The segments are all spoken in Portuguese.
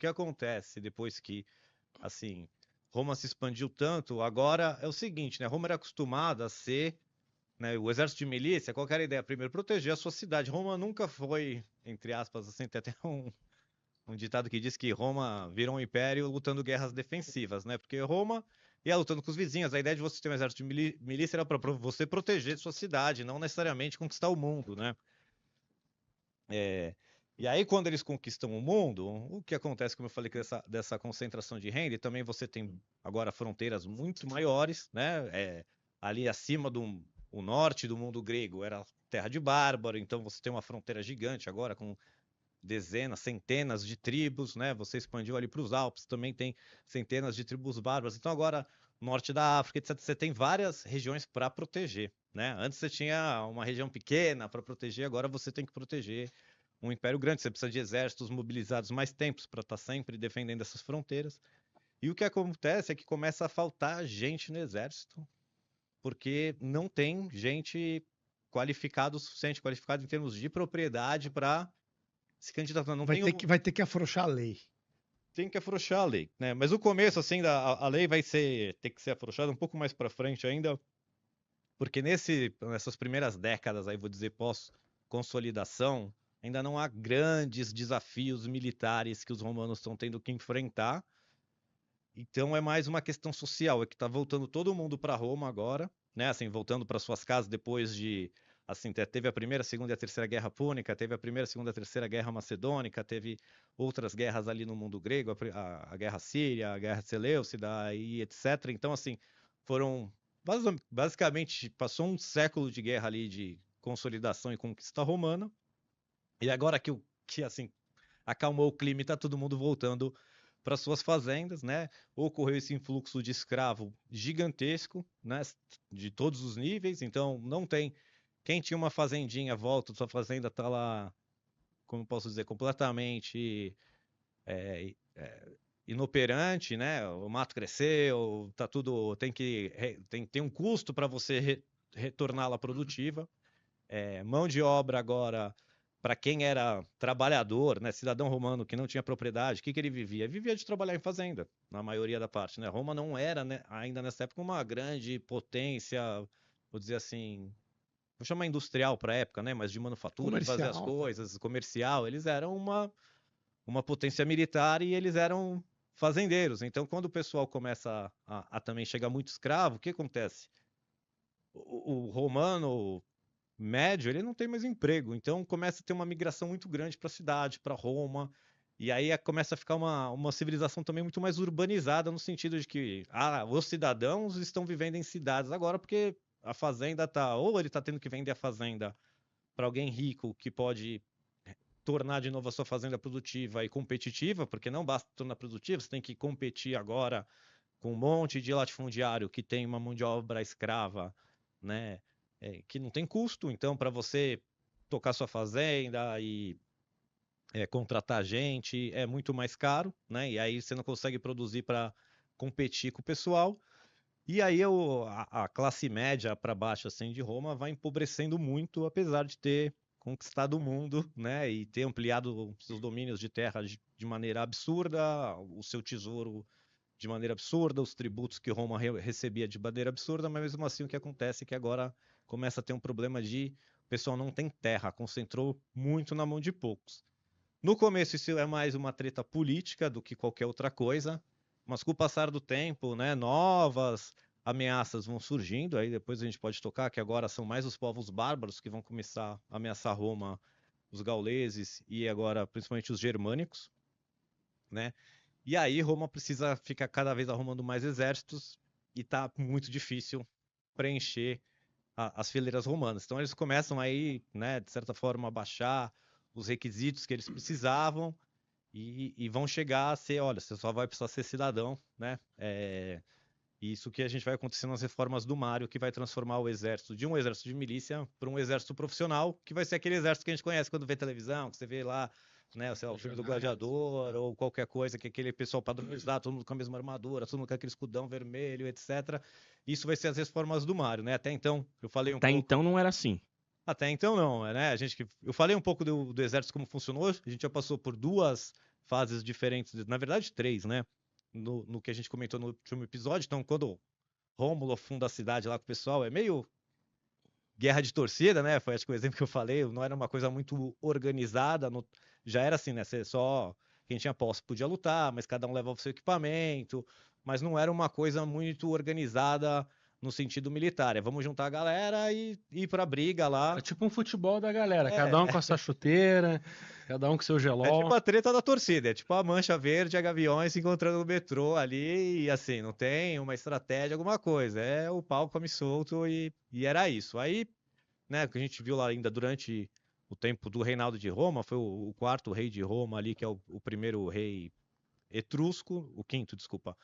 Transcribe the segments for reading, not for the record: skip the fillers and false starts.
que acontece depois que, assim, Roma se expandiu tanto, agora é o seguinte, né? Roma era acostumada a ser, né, o exército de milícia, qual que era a ideia? Primeiro, proteger a sua cidade. Roma nunca foi, entre aspas, assim, tem até um ditado que diz que Roma virou um império lutando guerras defensivas, né? Porque Roma ia lutando com os vizinhos. A ideia de você ter um exército de milícia era para você proteger sua cidade, não necessariamente conquistar o mundo, né? É, e aí, quando eles conquistam o mundo, o que acontece, como eu falei, dessa concentração de renda, e também você tem agora fronteiras muito maiores, né? Ali acima do o norte do mundo grego era terra de bárbaro, então você tem uma fronteira gigante agora com dezenas, centenas de tribos, né? Você expandiu ali para os Alpes, também tem centenas de tribos bárbaras. Então agora, norte da África, etc., você tem várias regiões para proteger, né? Antes você tinha uma região pequena para proteger, agora você tem que proteger um império grande. Você precisa de exércitos mobilizados mais tempos para estar sempre defendendo essas fronteiras. E o que acontece é que começa a faltar gente no exército, porque não tem gente qualificada o suficiente, qualificada em termos de propriedade para se candidatar. Não tem Vai ter que afrouxar a lei. tem que afrouxar a lei, né? Mas o começo, assim, a lei vai ter que ser afrouxada um pouco mais para frente ainda, porque nessas primeiras décadas, aí vou dizer, pós-consolidação, ainda não há grandes desafios militares que os romanos estão tendo que enfrentar. Então é mais uma questão social, é que está voltando todo mundo para Roma agora, né? Assim, voltando para suas casas depois de, assim, teve a primeira, a segunda e a terceira guerra púnica, teve a primeira, a segunda e a terceira guerra macedônica, teve outras guerras ali no mundo grego, a guerra síria, a guerra seleucida e etc. Então, assim, foram basicamente passou um século de guerra ali de consolidação e conquista romana. E agora que assim acalmou o clima e está todo mundo voltando para suas fazendas, né? Ocorreu esse influxo de escravo gigantesco, né? De todos os níveis. Então, não tem quem tinha uma fazendinha, volta, sua fazenda está lá, como posso dizer, completamente inoperante, né? O mato cresceu, tá tudo, tem um custo para você retorná-la produtiva. Mão de obra agora para quem era trabalhador, né, cidadão romano que não tinha propriedade, o que ele vivia? Vivia de trabalhar em fazenda, na maioria da parte, né? Roma não era, né, ainda nessa época uma grande potência, vou dizer assim, vou chamar industrial para a época, né, mas de manufatura, de fazer as Comercial. coisas, comercial, eles eram uma potência militar e eles eram fazendeiros. Então, quando o pessoal começa a também chegar muito escravo, o que acontece? O romano médio, ele não tem mais emprego. Então começa a ter uma migração muito grande para a cidade, para Roma. E aí começa a ficar uma civilização também muito mais urbanizada, no sentido de que os cidadãos estão vivendo em cidades agora porque a fazenda tá. Ou ele está tendo que vender a fazenda para alguém rico que pode tornar de novo a sua fazenda produtiva e competitiva, porque não basta tornar produtiva, você tem que competir agora com um monte de latifundiário que tem uma mão de obra escrava, né? Que não tem custo, então, para você tocar sua fazenda e contratar gente é muito mais caro, né? E aí você não consegue produzir para competir com o pessoal. E aí a classe média para baixo assim de Roma vai empobrecendo muito, apesar de ter conquistado o mundo, né? E ter ampliado seus domínios de terra de maneira absurda, o seu tesouro de maneira absurda, os tributos que Roma recebia de maneira absurda, mas mesmo assim o que acontece é que agora começa a ter um problema de o pessoal não tem terra, concentrou muito na mão de poucos. No começo isso é mais uma treta política do que qualquer outra coisa, mas com o passar do tempo, né, novas ameaças vão surgindo, aí depois a gente pode tocar que agora são mais os povos bárbaros que vão começar a ameaçar Roma, os gauleses e agora principalmente os germânicos, né? E aí Roma precisa ficar cada vez arrumando mais exércitos e tá muito difícil preencher as fileiras romanas. Então eles começam aí, né, de certa forma, a baixar os requisitos que eles precisavam e vão chegar a ser, olha, você só vai precisar ser cidadão, né? Isso que a gente vai acontecer nas reformas do Mário, que vai transformar o exército de um exército de milícia para um exército profissional, que vai ser aquele exército que a gente conhece quando vê televisão, que você vê lá, né, sei lá, o filme do Gladiador, ou qualquer coisa, que aquele pessoal padronizado, todo mundo com a mesma armadura, todo mundo com aquele escudão vermelho, etc. Isso vai ser as reformas do Mário, né? Até então, eu falei um Até pouco. então não era assim. Até então não, né? Eu falei um pouco do exército como funcionou. A gente já passou por duas fases diferentes, na verdade 3, né? No que a gente comentou no último episódio. Então, quando Rômulo funda a cidade lá com o pessoal, é meio guerra de torcida, né? Foi acho que o exemplo que eu falei, não era uma coisa muito organizada, já era assim, né? Você só quem tinha posse podia lutar, mas cada um levava o seu equipamento, mas não era uma coisa muito organizada no sentido militar. Vamos juntar a galera e ir pra briga É lá. tipo um futebol da galera, cada um É, com a sua chuteira, cada um com seu é tipo gelol. a treta da torcida, é tipo a Mancha Verde e a Gaviões se encontrando no metrô ali, e assim, não tem uma estratégia, alguma coisa. É o pau come solto e era isso. Aí, né, que a gente viu lá ainda durante o tempo do reinado de Roma, foi o quarto rei de Roma ali, que é o primeiro rei etrusco, o quinto, desculpa,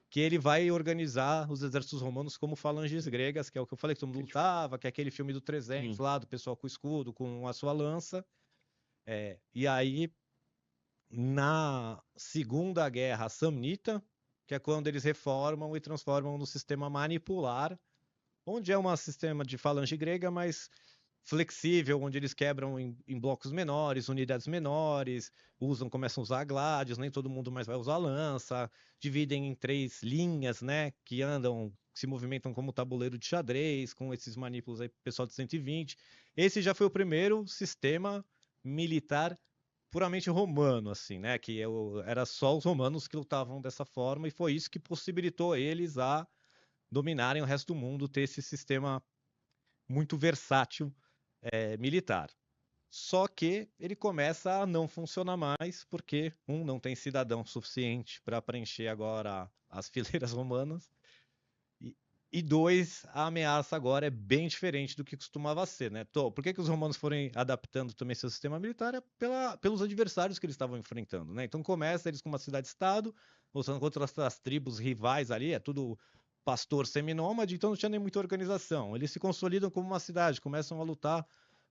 que ele vai organizar os exércitos romanos como falanges gregas, que é o que eu falei que todo mundo lutava, que é aquele filme do 300 Sim. lá, do pessoal com o escudo, com a sua lança. E aí, na Segunda Guerra Samnita, que é quando eles reformam e transformam no sistema manipular, onde é um sistema de falange grega, mas flexível, onde eles quebram em blocos menores, unidades menores, começam a usar gládios, nem todo mundo mais vai usar lança, dividem em 3 linhas, né, que andam, se movimentam como tabuleiro de xadrez, com esses manipulos aí, pessoal de 120. Esse já foi o primeiro sistema militar puramente romano, assim, né, que era só os romanos que lutavam dessa forma, e foi isso que possibilitou eles a dominarem o resto do mundo, ter esse sistema muito versátil militar. Só que ele começa a não funcionar mais, porque, não tem cidadão suficiente para preencher agora as fileiras romanas, e, e dois, a ameaça agora é bem diferente do que costumava ser, né? Por que os romanos foram adaptando também seu sistema militar? É pelos adversários que eles estavam enfrentando, né? Então começa eles com uma cidade-estado, lutando contra as tribos rivais ali, é tudo pastor seminômade, então não tinha nem muita organização. Eles se consolidam como uma cidade, começam a lutar,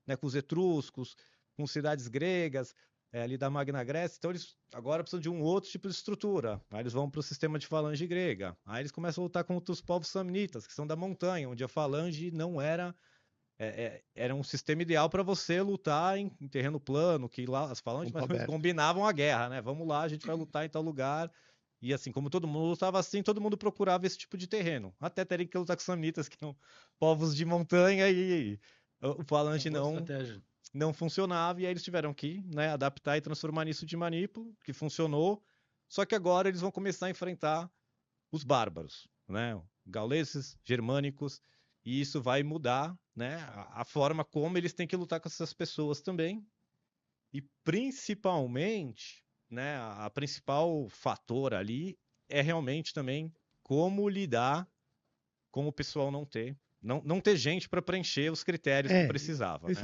né, com os etruscos, com cidades gregas, ali da Magna Grécia, então eles agora precisam de um outro tipo de estrutura. Aí eles vão para o sistema de falange grega. Aí eles começam a lutar contra os povos samnitas, que são da montanha, onde a falange não era era um sistema ideal para você lutar em terreno plano, que lá as falanges mais ou menos combinavam a guerra, né? Vamos lá, a gente vai lutar em tal lugar. E assim, como todo mundo lutava assim, todo mundo procurava esse tipo de terreno. Até terem que lutar com os samnitas, que são povos de montanha, e o Uma falange boa estratégia. não funcionava, e aí eles tiveram que, né, adaptar e transformar nisso de manipulo, que funcionou. Só que agora eles vão começar a enfrentar os bárbaros, né, gauleses, germânicos, e isso vai mudar, né, a forma como eles têm que lutar com essas pessoas também. E principalmente, né, a principal fator ali é realmente também como lidar com o pessoal não ter gente para preencher os critérios que precisava, né?